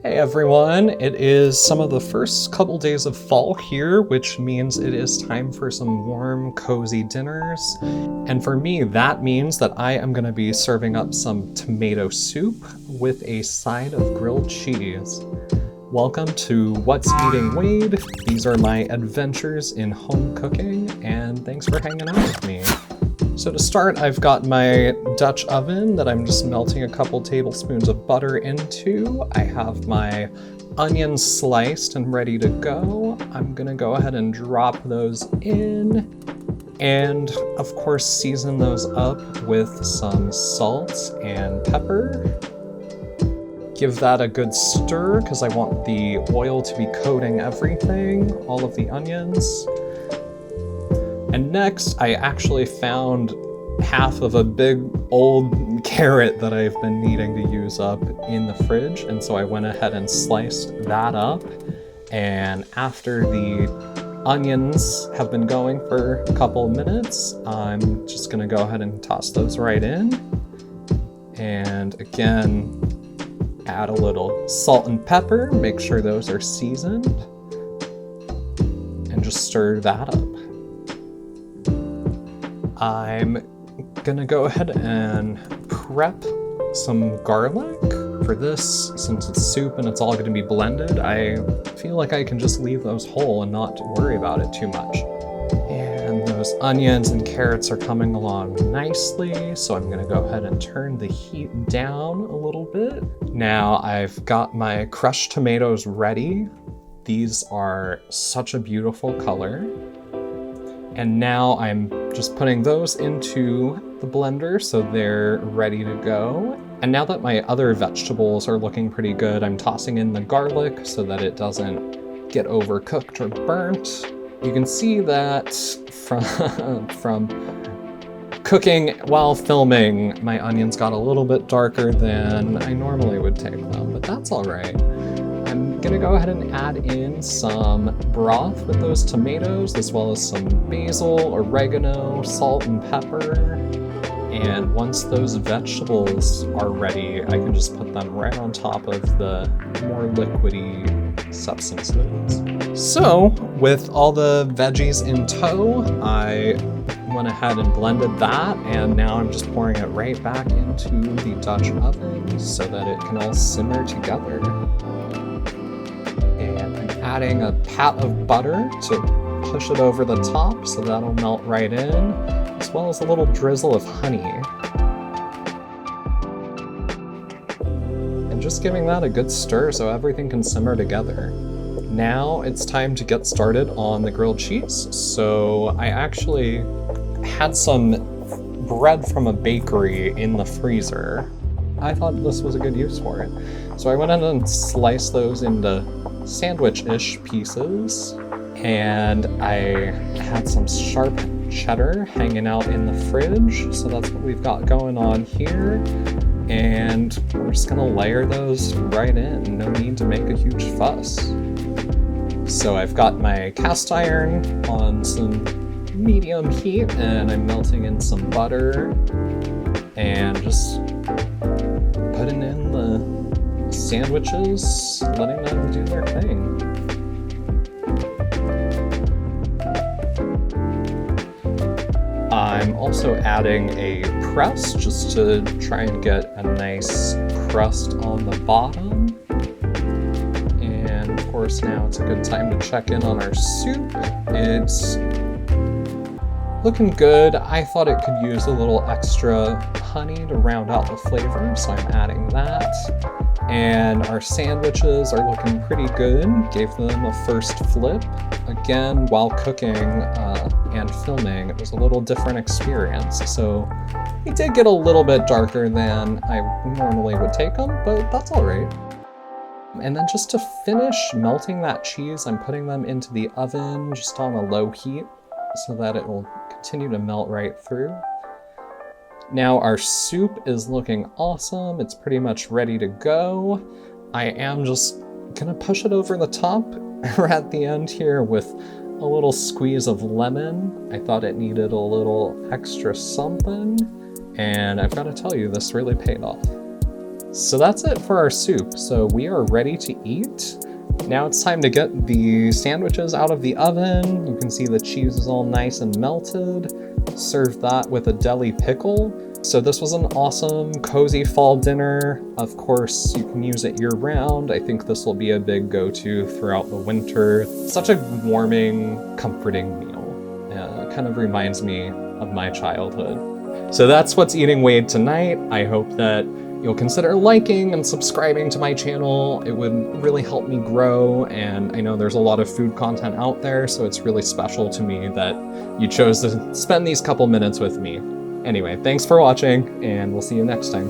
Hey everyone, it is some of the first couple days of fall here, which means it is time for some warm, cozy dinners. And for me, that means that I am going to be serving up some tomato soup with a side of grilled cheese. Welcome to What's Eating Wade. These are my adventures in home cooking, and thanks for hanging out with me. So to start, I've got my Dutch oven that I'm just melting a couple tablespoons of butter into. I have my onions sliced and ready to go. I'm gonna go ahead and drop those in, and of course season those up with some salt and pepper. Give that a good stir because I want the oil to be coating everything, all of the onions. And next, I actually found half of a big old carrot that I've been needing to use up in the fridge, and so I went ahead and sliced that up. And after the onions have been going for a couple minutes, I'm just gonna go ahead and toss those right in. And again, add a little salt and pepper, make sure those are seasoned, and just stir that up. I'm gonna go ahead and prep some garlic for this. Since it's soup and it's all gonna be blended, I feel like I can just leave those whole and not worry about it too much. And those onions and carrots are coming along nicely, so I'm gonna go ahead and turn the heat down a little bit. Now I've got my crushed tomatoes ready. These are such a beautiful color. And now I'm just putting those into the blender so they're ready to go. And now that my other vegetables are looking pretty good, I'm tossing in the garlic so that it doesn't get overcooked or burnt. You can see that from cooking while filming, my onions got a little bit darker than I normally would take them, but that's all right. I'm gonna go ahead and add in some broth with those tomatoes, as well as some basil, oregano, salt, and pepper. And once those vegetables are ready, I can just put them right on top of the more liquidy substances. So, with all the veggies in tow, I went ahead and blended that, and now I'm just pouring it right back into the Dutch oven so that it can all simmer together. And I'm adding a pat of butter to push it over the top so that'll melt right in, as well as a little drizzle of honey. And just giving that a good stir so everything can simmer together. Now it's time to get started on the grilled cheese. So I actually had some bread from a bakery in the freezer. I thought this was a good use for it. So I went in and sliced those into sandwich-ish pieces, and I had some sharp cheddar hanging out in the fridge, so that's what we've got going on here. And we're just gonna layer those right in, no need to make a huge fuss. So I've got my cast iron on some medium heat, and I'm melting in some butter and just putting in the sandwiches, letting them do their thing. I'm also adding a press just to try and get a nice crust on the bottom. And of course now it's a good time to check in on our soup. It's looking good. I thought it could use a little extra honey to round out the flavor, so I'm adding that. And our sandwiches are looking pretty good. Gave them a first flip. Again, while cooking and filming, it was a little different experience. So it did get a little bit darker than I normally would take them, but that's all right. And then just to finish melting that cheese, I'm putting them into the oven just on a low heat so that it will continue to melt right through. Now our soup is looking awesome. It's pretty much ready to go. I am just gonna push it over the top at the end here with a little squeeze of lemon. I thought it needed a little extra something, and I've got to tell you, this really paid off. So that's it for our soup. So we are ready to eat. Now it's time to get the sandwiches out of the oven. You can see the cheese is all nice and melted. Serve that with a deli pickle. So this was an awesome, cozy fall dinner. Of course, you can use it year-round. I think this will be a big go-to throughout the winter. Such a warming, comforting meal. It kind of reminds me of my childhood. So that's what's eating Wade tonight. I hope that you'll consider liking and subscribing to my channel. It would really help me grow, and I know there's a lot of food content out there, so it's really special to me that you chose to spend these couple minutes with me. Anyway, thanks for watching, and we'll see you next time.